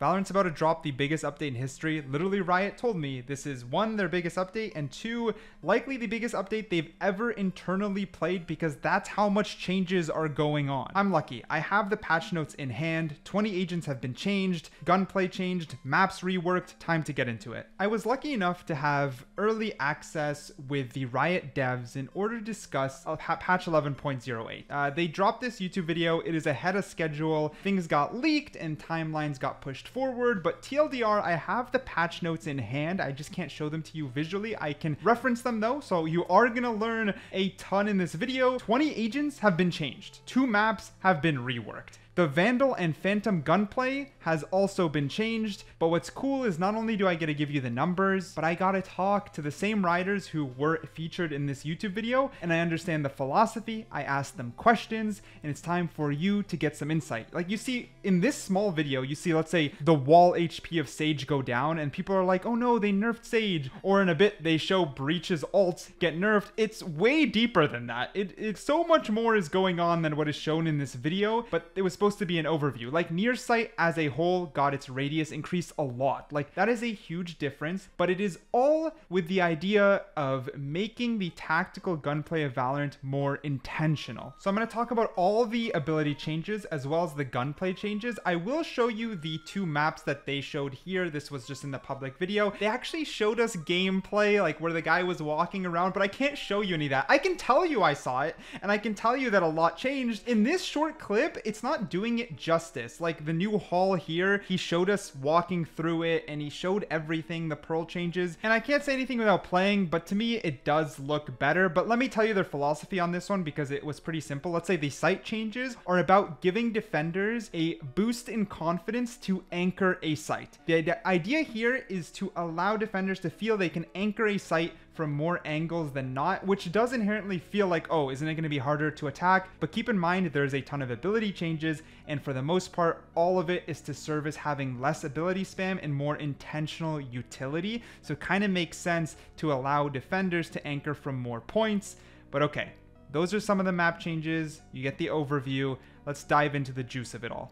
Valorant's about to drop the biggest update in history. Literally, Riot told me this is one, their biggest update, and two, likely the biggest update they've ever internally played because that's how much changes are going on. I'm lucky. I have the patch notes in hand. 20 agents have been changed, gunplay changed, maps reworked, time to get into it. I was lucky enough to have early access with the Riot devs in order to discuss patch 11.08. They dropped this YouTube video. It is ahead of schedule. Things got leaked and timelines got pushed forward, but TLDR, I have the patch notes in hand. I just can't show them to you visually. I can reference them though, so you are gonna learn a ton in this video. 20 agents have been changed. 2 maps have been reworked. The Vandal and Phantom gunplay has also been changed, but what's cool is not only do I get to give you the numbers, but I gotta talk to the same riders who were featured in this YouTube video, and I understand the philosophy, I ask them questions, and it's time for you to get some insight. Like you see, in this small video, you see, let's say, the wall HP of Sage go down, and people are like, oh no, they nerfed Sage, or in a bit, they show Breach's ult get nerfed. It's way deeper than that. It's so much more is going on than what is shown in this video, but it was supposed to be an overview. Like near sight as a whole got its radius increased a lot. Like that is a huge difference, but it is all with the idea of making the tactical gunplay of Valorant more intentional. So I'm going to talk about all the ability changes as well as the gunplay changes. I will show you the 2 maps that they showed here. This was just in the public video. They actually showed us gameplay, like where the guy was walking around, but I can't show you any of that. I can tell you I saw it, and I can tell you that a lot changed. In this short clip, it's not doing it justice. Like the new hall here, he showed us walking through it and he showed everything, the pearl changes, and I can't say anything without playing, but to me it does look better. But let me tell you their philosophy on this one because it was pretty simple. Let's say the site changes are about giving defenders a boost in confidence to anchor a site. The idea here is to allow defenders to feel they can anchor a site from more angles than not, which does inherently feel like, oh, isn't it going to be harder to attack? But keep in mind, there's a ton of ability changes, and for the most part, all of it is to service having less ability spam and more intentional utility. So it kind of makes sense to allow defenders to anchor from more points. But okay, those are some of the map changes. You get the overview. Let's dive into the juice of it all.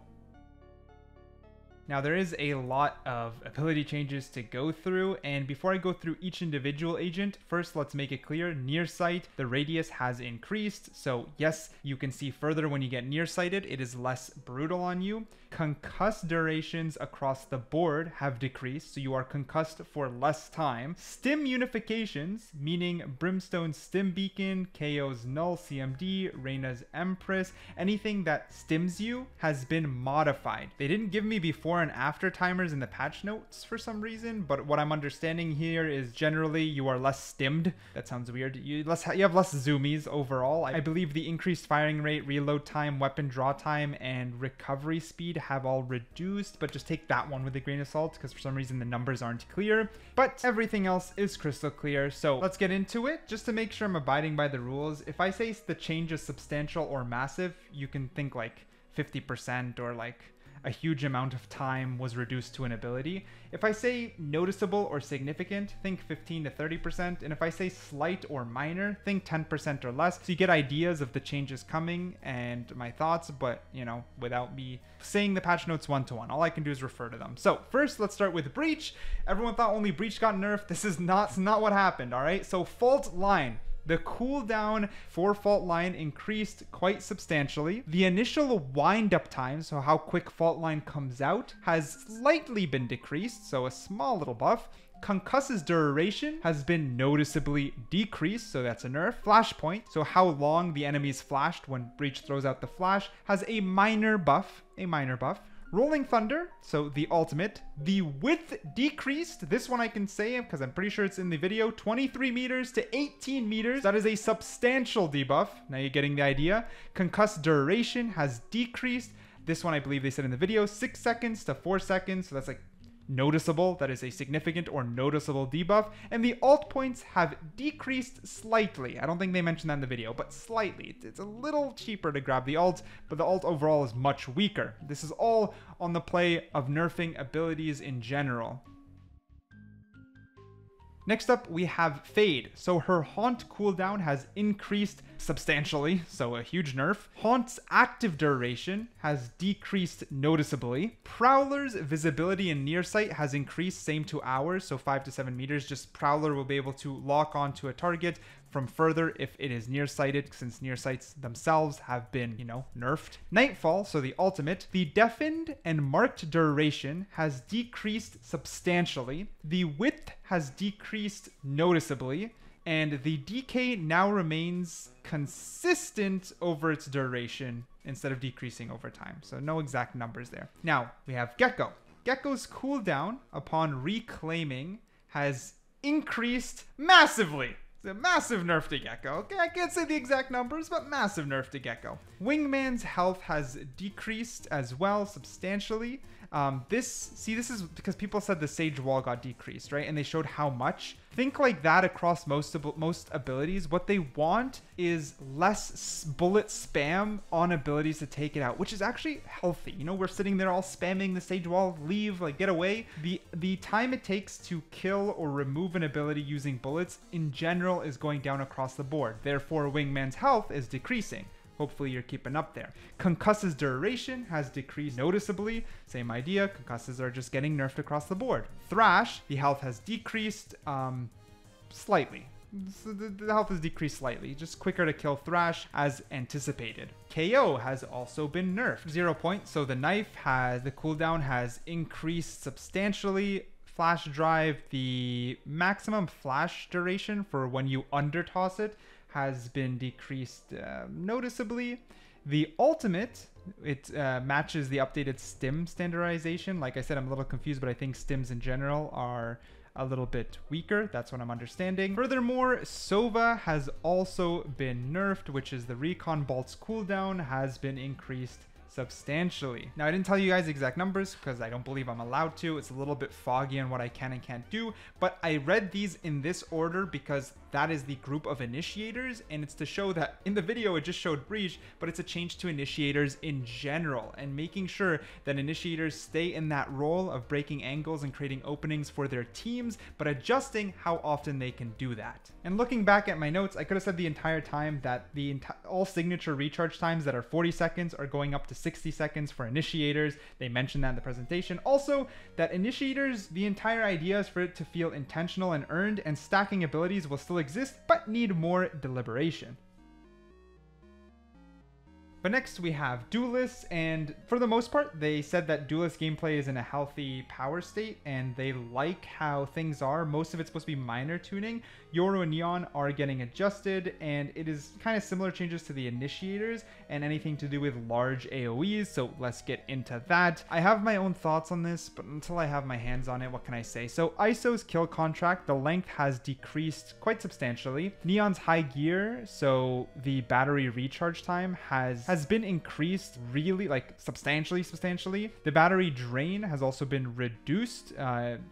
Now there is a lot of ability changes to go through, and before I go through each individual agent, first let's make it clear, near sight, the radius has increased. So yes, you can see further when you get nearsighted, it is less brutal on you. Concuss durations across the board have decreased, so you are concussed for less time. Stim unifications, meaning Brimstone's Stim Beacon, Kayo's Null CMD, Reyna's Empress, anything that stims you has been modified. They didn't give me before and after timers in the patch notes for some reason, but what I'm understanding here is generally you are less stimmed. That sounds weird. You have less zoomies overall. I believe the increased firing rate, reload time, weapon draw time, and recovery speed have all reduced, but just take that one with a grain of salt because for some reason the numbers aren't clear, but everything else is crystal clear. So let's get into it just to make sure I'm abiding by the rules. If I say the change is substantial or massive, you can think like 50% or like a huge amount of time was reduced to an ability. If I say noticeable or significant, think 15 to 30%. And if I say slight or minor, think 10% or less. So you get ideas of the changes coming and my thoughts, but you know, without me saying the patch notes one-to-one, all I can do is refer to them. So first, let's start with Breach. Everyone thought only Breach got nerfed. This is not what happened, all right? So Fault Line. The cooldown for Fault Line increased quite substantially. The initial wind-up time, so how quick Fault Line comes out, has slightly been decreased, so a small little buff. Concuss's duration has been noticeably decreased, so that's a nerf. Flashpoint, so how long the enemy is flashed when Breach throws out the flash, has a minor buff. Rolling Thunder, so the ultimate. The width decreased. This one I can say because I'm pretty sure it's in the video. 23 meters to 18 meters. That is a substantial debuff. Now you're getting the idea. Concuss duration has decreased. This one I believe they said in the video. 6 seconds to 4 seconds. So that's like noticeable. That is a significant or noticeable debuff. And the alt points have decreased slightly. I don't think they mentioned that in the video, but slightly. It's a little cheaper to grab the alt, but the alt overall is much weaker. This is all on the play of nerfing abilities in general. Next up, we have Fade. So her Haunt cooldown has increased substantially, so a huge nerf. Haunt's active duration has decreased noticeably. Prowler's visibility and near sight has increased, same to ours, so 5 to 7 meters. Just Prowler will be able to lock onto a target from further if it is nearsighted, since nearsights themselves have been, nerfed. Nightfall, so the ultimate, the deafened and marked duration has decreased substantially. The width has decreased noticeably, and the decay now remains consistent over its duration instead of decreasing over time. So no exact numbers there. Now we have Gekko. Gekko's cooldown upon reclaiming has increased massively. It's a massive nerf to Gekko. Okay, I can't say the exact numbers, but massive nerf to Gekko. Wingman's health has decreased as well substantially. This is because people said the Sage Wall got decreased, right? And they showed how much. Think like that across most abilities. What they want is less bullet spam on abilities to take it out, which is actually healthy. We're sitting there all spamming the Sage Wall, leave, like get away. The time it takes to kill or remove an ability using bullets in general is going down across the board. Therefore, Wingman's health is decreasing. Hopefully you're keeping up there. Concuss's duration has decreased noticeably. Same idea. Concusses are just getting nerfed across the board. Thrash, the health has decreased slightly. So the health has decreased slightly. Just quicker to kill Thrash as anticipated. KO has also been nerfed. 0 points. So the knife the cooldown has increased substantially. Flash drive, the maximum flash duration for when you under toss it has been decreased noticeably. The ultimate, it matches the updated stim standardization. Like I said, I'm a little confused, but I think stims in general are a little bit weaker. That's what I'm understanding. Furthermore, Sova has also been nerfed, which is the recon bolt's cooldown has been increased substantially. Now, I didn't tell you guys exact numbers because I don't believe I'm allowed to. It's a little bit foggy on what I can and can't do, but I read these in this order because that is the group of initiators, and it's to show that in the video it just showed breach, but it's a change to initiators in general and making sure that initiators stay in that role of breaking angles and creating openings for their teams, but adjusting how often they can do that. And looking back at my notes, I could have said the entire time that all signature recharge times that are 40 seconds are going up to 60 seconds for initiators. They mentioned that in the presentation. Also, that initiators, the entire idea is for it to feel intentional and earned, and stacking abilities will still exist, but need more deliberation. But next we have Duelists, and for the most part, they said that Duelist gameplay is in a healthy power state, and they like how things are. Most of it's supposed to be minor tuning. Yoru and Neon are getting adjusted, and it is kind of similar changes to the initiators and anything to do with large AoEs, so let's get into that. I have my own thoughts on this, but until I have my hands on it, what can I say? So ISO's kill contract, the length has decreased quite substantially. Neon's high gear, so the battery recharge time has been increased really substantially. The battery drain has also been reduced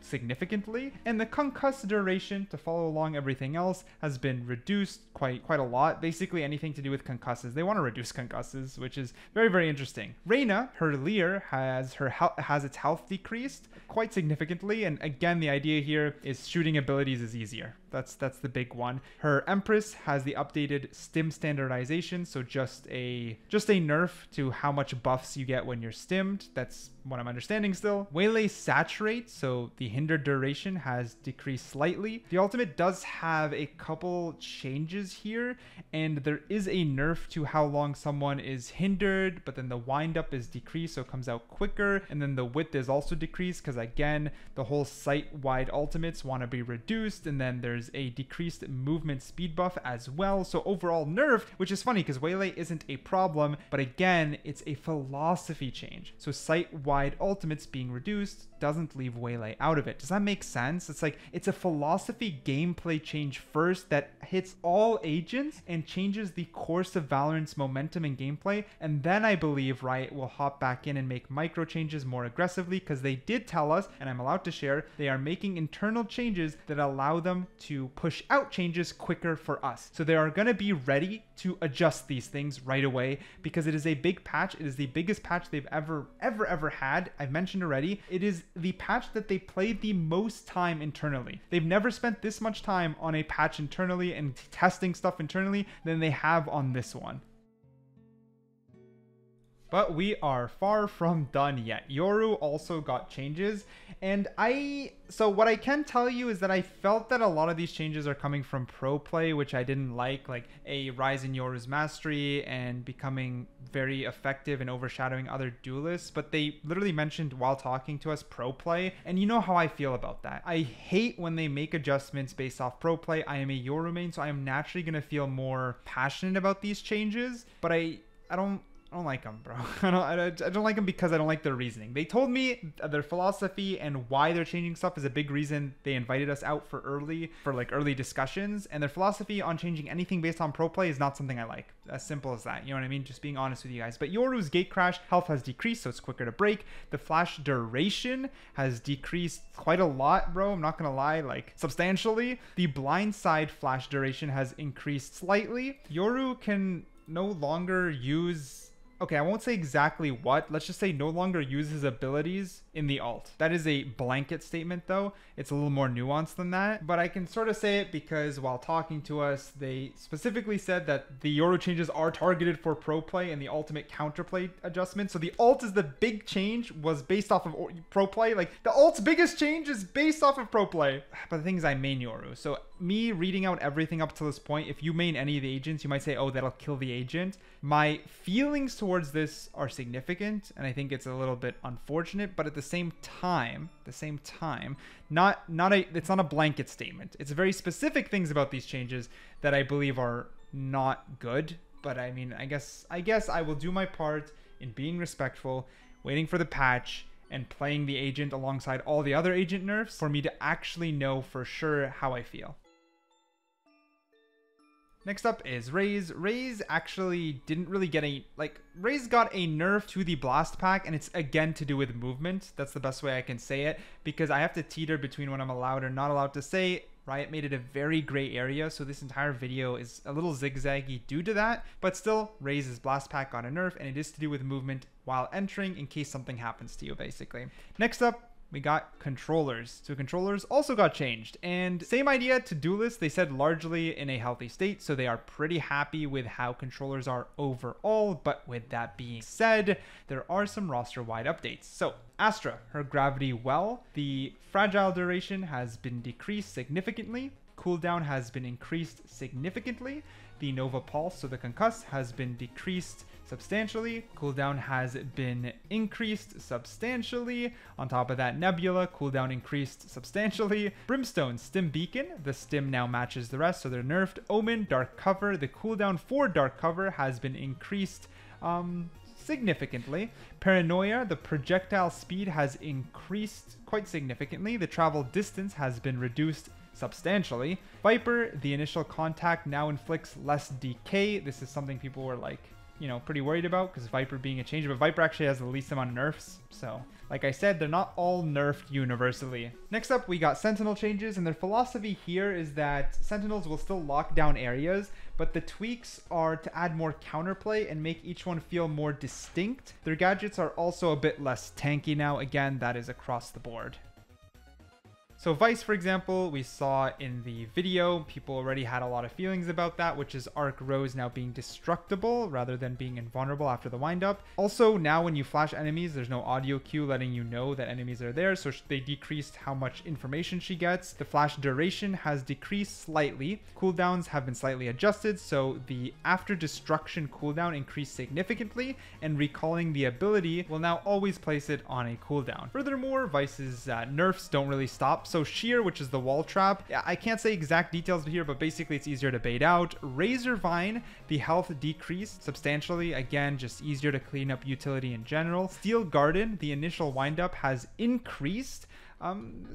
significantly, and the concuss duration to follow along everything else has been reduced quite a lot. Basically anything to do with concusses, they want to reduce concusses, which is very, very interesting. Reyna, her Lear has its health decreased quite significantly, and again the idea here is shooting abilities is easier. That's the big one. Her Empress has the updated stim standardization, so just a nerf to how much buffs you get when you're stimmed. That's what I'm understanding still. Waylay saturate, so the hindered duration has decreased slightly. The ultimate does have a couple changes here, and there is a nerf to how long someone is hindered, but then the wind up is decreased, so it comes out quicker, and then the width is also decreased because again the whole site-wide ultimates want to be reduced, and then there's a decreased movement speed buff as well. So overall nerf, which is funny because Waylay isn't a problem, but again it's a philosophy change. So site-wide ultimates being reduced doesn't leave Waylay out of it. Does that make sense? It's like it's a philosophy gameplay change first that hits all agents and changes the course of Valorant's momentum and gameplay, and then I believe Riot will hop back in and make micro changes more aggressively, because they did tell us, and I'm allowed to share, they are making internal changes that allow them to push out changes quicker for us. So they are going to be ready to adjust these things right away because it is a big patch. It is the biggest patch they've ever had. I've mentioned already, it is the patch that they played the most time internally. They've never spent this much time on a patch internally and testing stuff internally than they have on this one. But we are far from done yet. Yoru also got changes, and so what I can tell you is that I felt that a lot of these changes are coming from pro play, which I didn't like a rise in Yoru's mastery and becoming very effective and overshadowing other duelists. But they literally mentioned while talking to us pro play, and you know how I feel about that. I hate when they make adjustments based off pro play. I am a Yoru main, so I am naturally going to feel more passionate about these changes, but I don't like them, bro. I don't like them because I don't like their reasoning. They told me their philosophy and why they're changing stuff is a big reason they invited us out for early discussions. And their philosophy on changing anything based on pro play is not something I like. As simple as that. You know what I mean? Just being honest with you guys. But Yoru's gate crash health has decreased, so it's quicker to break. The flash duration has decreased quite a lot, bro. I'm not gonna lie, like substantially. The blindside flash duration has increased slightly. Yoru can no longer use... Okay, I won't say exactly what. Let's just say no longer use his abilities in the ult. That is a blanket statement though. It's a little more nuanced than that. But I can sort of say it because while talking to us, they specifically said that the Yoru changes are targeted for pro play and the ultimate counterplay adjustment. So the ult is the big change was based off of pro play. Like the ult's biggest change is based off of pro play. But the thing is I main Yoru. So me reading out everything up to this point, if you main any of the agents, you might say, oh, that'll kill the agent. My feelings towards this are significant, and I think it's a little bit unfortunate, but at the same time, it's not a blanket statement. It's very specific things about these changes that I believe are not good. But I mean, I guess I will do my part in being respectful, waiting for the patch, and playing the agent alongside all the other agent nerfs for me to actually know for sure how I feel. Next up is Raze. Raze actually didn't really get Raze got a nerf to the blast pack, and it's again to do with movement. That's the best way I can say it, because I have to teeter between what I'm allowed or not allowed to say. Riot made it a very gray area, so this entire video is a little zigzaggy due to that, but still, Raze's blast pack got a nerf, and it is to do with movement while entering in case something happens to you, basically. Next up, we got controllers. So controllers also got changed, and same idea to duelists. They said largely in a healthy state, so they are pretty happy with how controllers are overall. But with that being said, there are some roster-wide updates. So Astra, her gravity well, the fragile duration has been decreased significantly. Cooldown has been increased significantly. The Nova Pulse, so the concuss, has been decreased substantially. Cooldown has been increased substantially. On top of that, Nebula, cooldown increased substantially. Brimstone, Stim Beacon, the stim now matches the rest, so they're nerfed. Omen, Dark Cover, the cooldown for Dark Cover has been increased significantly. Paranoia, the projectile speed has increased quite significantly. The travel distance has been reduced substantially. Viper, the initial contact now inflicts less decay. This is something people were like, you know, pretty worried about because Viper being a change, but Viper actually has the least amount of nerfs. So like I said, they're not all nerfed universally. Next up, we got Sentinel changes, and their philosophy here is that Sentinels will still lock down areas, but the tweaks are to add more counterplay and make each one feel more distinct. Their gadgets are also a bit less tanky now. Again, that is across the board. So Vyse, for example, we saw in the video, people already had a lot of feelings about that, which is Arc Rose now being destructible rather than being invulnerable after the windup. Also, now when you flash enemies, there's no audio cue letting you know that enemies are there, so they decreased how much information she gets. The flash duration has decreased slightly. Cooldowns have been slightly adjusted, so the after destruction cooldown increased significantly, and recalling the ability will now always place it on a cooldown. Furthermore, Vyse's nerfs don't really stop. So Shear, which is the wall trap, I can't say exact details here, but basically it's easier to bait out. Razor Vine, the health decreased substantially, again just easier to clean up utility in general. Steel Garden, the initial windup has increased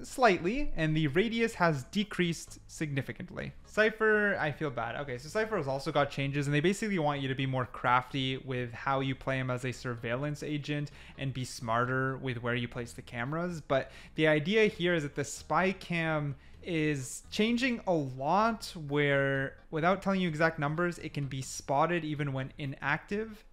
slightly, and the radius has decreased significantly. Cypher, I feel bad. Okay, so Cypher has also got changes, and they basically want you to be more crafty with how you play him as a surveillance agent and be smarter with where you place the cameras. But the idea here is that the spy cam is changing a lot, where without telling you exact numbers, it can be spotted even when inactive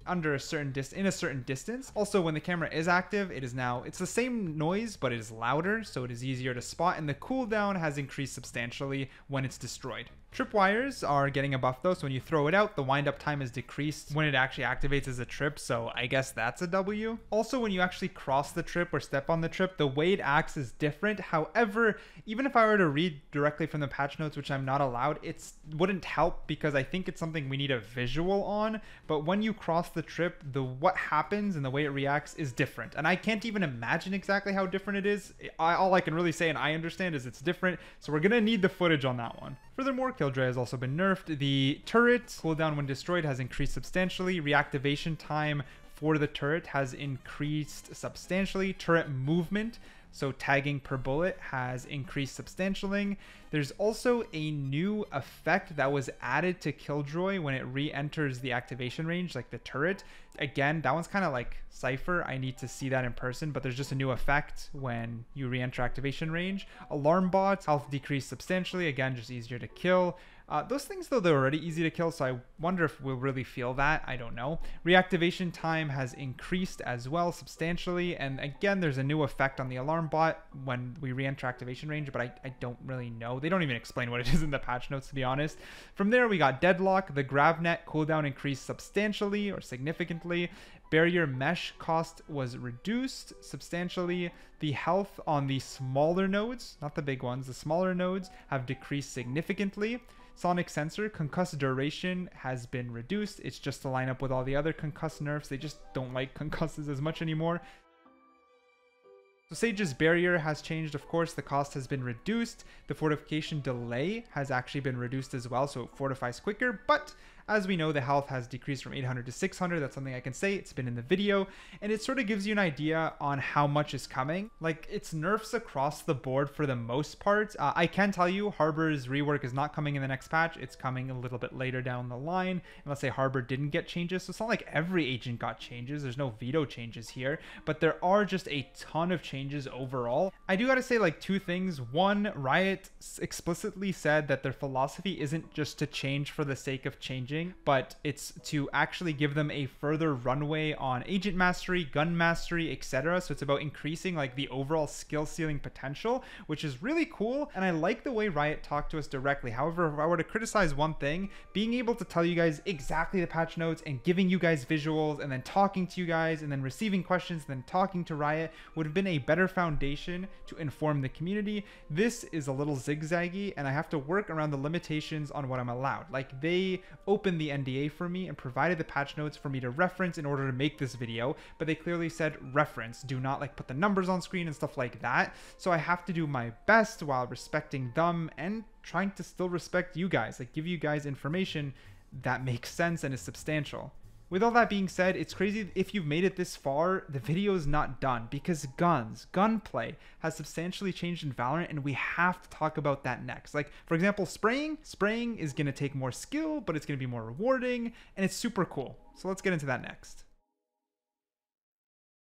under a certain in a certain distance. Also, when the camera is active, it's the same noise, but it is louder, so it is easier to spot, and the cooldown has increased substantially when it's destroyed. Tripwires are getting a buff though, so when you throw it out, the wind-up time is decreased when it actually activates as a trip, so I guess that's a W. Also, when you actually cross the trip or step on the trip, the way it acts is different. However, even if I were to read directly from the patch notes, which I'm not allowed, it wouldn't help because I think it's something we need a visual on. But when you cross the trip, what happens and the way it reacts is different. And I can't even imagine exactly how different it is. All I can really say and I understand is it's different, so we're gonna need the footage on that one. Furthermore, Killjoy has also been nerfed. The turret cooldown when destroyed has increased substantially. Reactivation time for the turret has increased substantially. Turret movement, so tagging per bullet, has increased substantially. There's also a new effect that was added to Killjoy when it re-enters the activation range, like the turret. Again, that one's kind of like Cypher. I need to see that in person, but there's just a new effect when you re-enter activation range. Alarm bots, health decreased substantially. Again, just easier to kill. Those things, though, they're already easy to kill, so I wonder if we'll really feel that. I don't know. Reactivation time has increased as well substantially, and again, there's a new effect on the alarm bot when we re-enter activation range, but I don't really know. They don't even explain what it is in the patch notes, to be honest. From there, we got Deadlock. The GravNet cooldown increased substantially or significantly. Barrier mesh cost was reduced substantially. The health on the smaller nodes, not the big ones, the smaller nodes have decreased significantly. Sonic Sensor concuss duration has been reduced. It's just to line up with all the other concuss nerfs. They just don't like concusses as much anymore. So Sage's barrier has changed, of course. The cost has been reduced. The fortification delay has actually been reduced as well, so it fortifies quicker. But as we know, the health has decreased from 800 to 600. That's something I can say. It's been in the video. And it sort of gives you an idea on how much is coming. Like, it's nerfs across the board for the most part. I can tell you Harbor's rework is not coming in the next patch. It's coming a little bit later down the line. And let's say Harbor didn't get changes. So it's not like every agent got changes. There's no veto changes here. But there are just a ton of changes overall. I do got to say, like, two things. One, Riot explicitly said that their philosophy isn't just to change for the sake of changing, but it's to actually give them a further runway on agent mastery, gun mastery, etc. So it's about increasing like the overall skill ceiling potential, which is really cool. And I like the way Riot talked to us directly. However, if I were to criticize one thing, being able to tell you guys exactly the patch notes and giving you guys visuals and then talking to you guys and then receiving questions and then talking to Riot would have been a better foundation to inform the community. This is a little zigzaggy and I have to work around the limitations on what I'm allowed. Like, they opened the NDA for me and provided the patch notes for me to reference in order to make this video, but they clearly said reference, do not like put the numbers on screen and stuff like that. So I have to do my best while respecting them and trying to still respect you guys, like give you guys information that makes sense and is substantial. With all that being said, it's crazy if you've made it this far, the video is not done because gunplay has substantially changed in Valorant and we have to talk about that next. Like, for example, spraying is going to take more skill, but it's going to be more rewarding and it's super cool. So let's get into that next.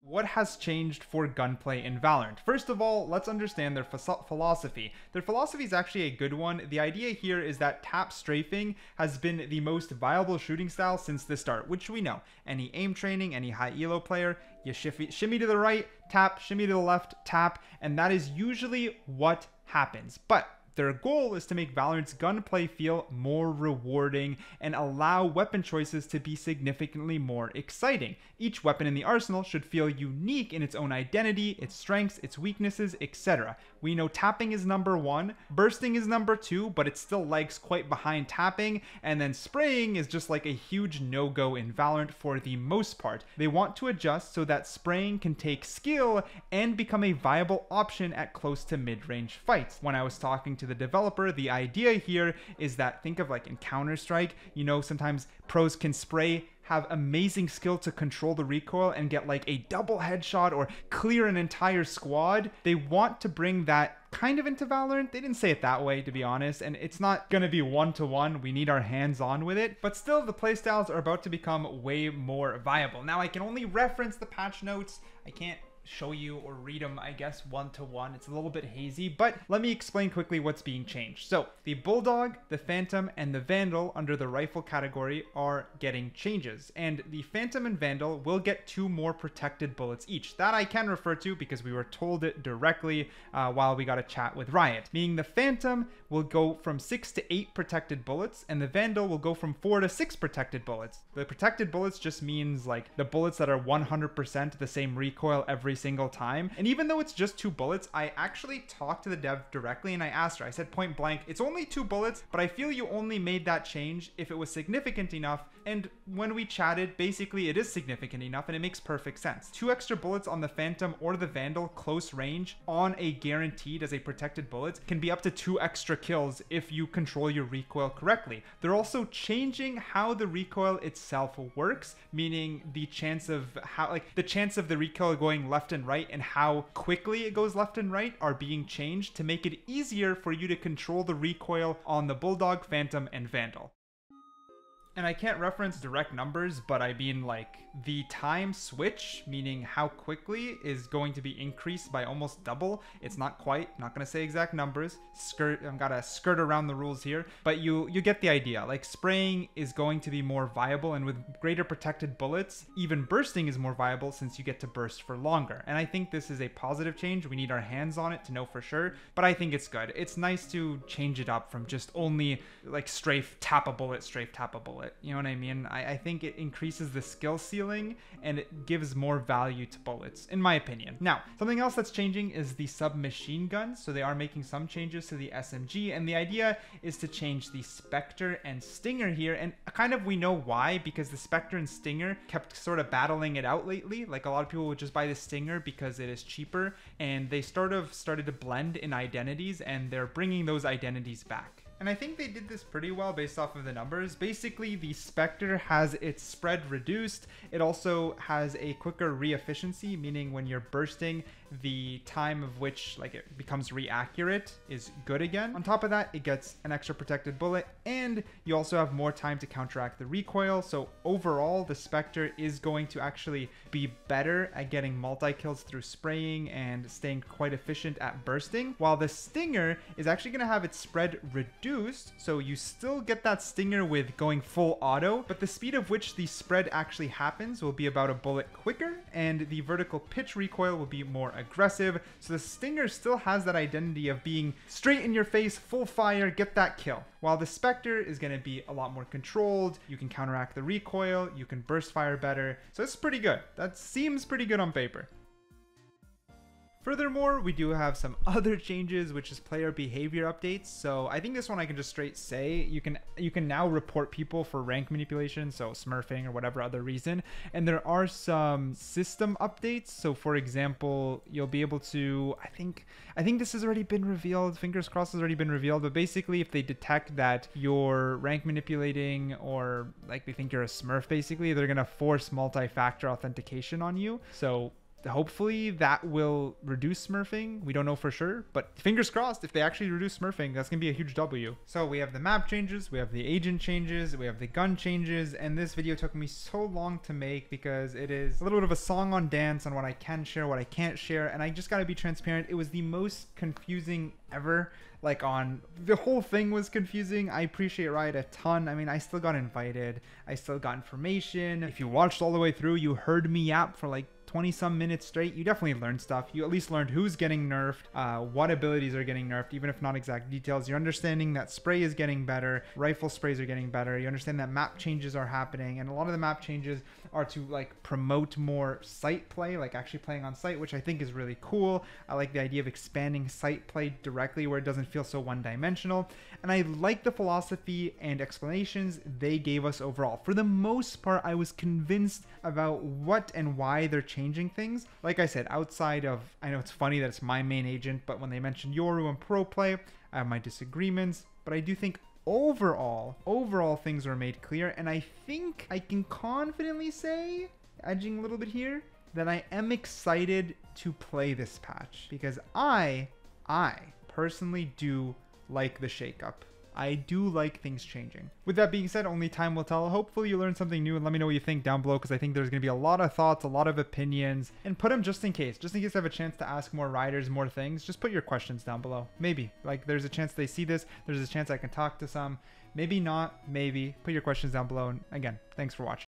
What has changed for gunplay in Valorant? First of all, let's understand their philosophy. Their philosophy is actually a good one. The idea here is that tap strafing has been the most viable shooting style since the start, which we know. Any aim training, any high elo player, you shimmy to the right, tap, shimmy to the left, tap, and that is usually what happens. But their goal is to make Valorant's gunplay feel more rewarding and allow weapon choices to be significantly more exciting. Each weapon in the arsenal should feel unique in its own identity, its strengths, its weaknesses, etc. We know tapping is number one, bursting is number two, but it still lags quite behind tapping, and then spraying is just like a huge no-go in Valorant for the most part. They want to adjust so that spraying can take skill and become a viable option at close to mid-range fights. When I was talking to the developer, the idea here is that, think of like in Counter-Strike, you know, sometimes pros can spray, have amazing skill to control the recoil and get like a double headshot or clear an entire squad. They want to bring that kind of into Valorant. They didn't say it that way, to be honest, and it's not going to be one-to-one. We need our hands on with it, but still the playstyles are about to become way more viable. Now I can only reference the patch notes. I can't show you or read them, I guess, one to one. It's a little bit hazy, but let me explain quickly what's being changed. So the Bulldog, the Phantom, and the Vandal under the rifle category are getting changes, and the Phantom and Vandal will get 2 more protected bullets each. That I can refer to because we were told it directly while we got a chat with Riot, meaning the Phantom will go from 6 to 8 protected bullets, and the Vandal will go from 4 to 6 protected bullets. The protected bullets just means like the bullets that are 100% the same recoil every single time. And even though it's just 2 bullets, I actually talked to the dev directly and I asked her, I said point blank, it's only 2 bullets, but I feel you only made that change if it was significant enough. And when we chatted, basically it is significant enough and it makes perfect sense. 2 extra bullets on the Phantom or the Vandal close range on a guaranteed as a protected bullet can be up to 2 extra kills if you control your recoil correctly. They're also changing how the recoil itself works, meaning the chance of the recoil going left and right and how quickly it goes left and right are being changed to make it easier for you to control the recoil on the Bulldog, Phantom, and Vandal. And I can't reference direct numbers, but I mean like the time switch, meaning how quickly, is going to be increased by almost double. It's not quite, not going to say exact numbers. I'm gotta skirt around the rules here, but you get the idea. Like spraying is going to be more viable, and with greater protected bullets, even bursting is more viable since you get to burst for longer. And I think this is a positive change. We need our hands on it to know for sure, but I think it's good. It's nice to change it up from just only like strafe, tap a bullet, strafe, tap a bullet. You know what I mean? I think it increases the skill ceiling and it gives more value to bullets, in my opinion. Now, something else that's changing is the submachine guns. So they are making some changes to the SMG, and the idea is to change the Spectre and Stinger here. And kind of we know why, because the Spectre and Stinger kept sort of battling it out lately. Like a lot of people would just buy the Stinger because it is cheaper, and they started to blend in identities, and they're bringing those identities back. And I think they did this pretty well based off of the numbers. Basically, the Spectre has its spread reduced. It also has a quicker re-efficiency, meaning when you're bursting, the time of which like it becomes re-accurate is good again. On top of that, it gets an extra protected bullet, and you also have more time to counteract the recoil. So overall, the Spectre is going to actually be better at getting multi-kills through spraying and staying quite efficient at bursting, while the Stinger is actually going to have its spread reduced. So you still get that Stinger with going full auto, but the speed of which the spread actually happens will be about a bullet quicker, and the vertical pitch recoil will be more aggressive. So the Stinger still has that identity of being straight in your face, full fire, get that kill, while the Spectre is going to be a lot more controlled. You can counteract the recoil, you can burst fire better, so it's pretty good. That seems pretty good on paper. Furthermore, we do have some other changes, which is player behavior updates. So I think this one I can just straight say, you can now report people for rank manipulation, so smurfing or whatever other reason. And there are some system updates. So for example, you'll be able to, I think this has already been revealed, fingers crossed has already been revealed, but basically if they detect that you're rank manipulating or like they think you're a smurf, basically they're going to force multi-factor authentication on you. So hopefully that will reduce smurfing. We don't know for sure, but fingers crossed, if they actually reduce smurfing, that's gonna be a huge W. So we have the map changes, we have the agent changes, we have the gun changes, and this video took me so long to make because it is a little bit of a song on dance on what I can share, what I can't share, and I just gotta be transparent. It was the most confusing ever. Like the whole thing was confusing. I appreciate Riot a ton. I mean, I still got invited, I still got information. If you watched all the way through, you heard me yap for like 20 some minutes straight. You definitely learned stuff. You at least learned who's getting nerfed, what abilities are getting nerfed, even if not exact details. You're understanding that spray is getting better, rifle sprays are getting better. You understand that map changes are happening, and a lot of the map changes are to like promote more site play, like actually playing on site, which I think is really cool. I like the idea of expanding site play directly where it doesn't feel so one-dimensional, and I like the philosophy and explanations they gave us overall. For the most part, I was convinced about what and why they're changing things. Like I said, outside of, I know it's funny that it's my main agent, but when they mentioned Yoru and pro play, I have my disagreements, but I do think overall things were made clear, and I think I can confidently say, edging a little bit here, that I am excited to play this patch because I personally do like the shakeup. I do like things changing. With that being said, only time will tell. Hopefully you learned something new, and let me know what you think down below, because I think there's going to be a lot of thoughts, a lot of opinions, and put them just in case I have a chance to ask more riders more things. Just put your questions down below. Maybe, like, there's a chance they see this, there's a chance I can talk to some, maybe not, maybe. Put your questions down below, and again, thanks for watching.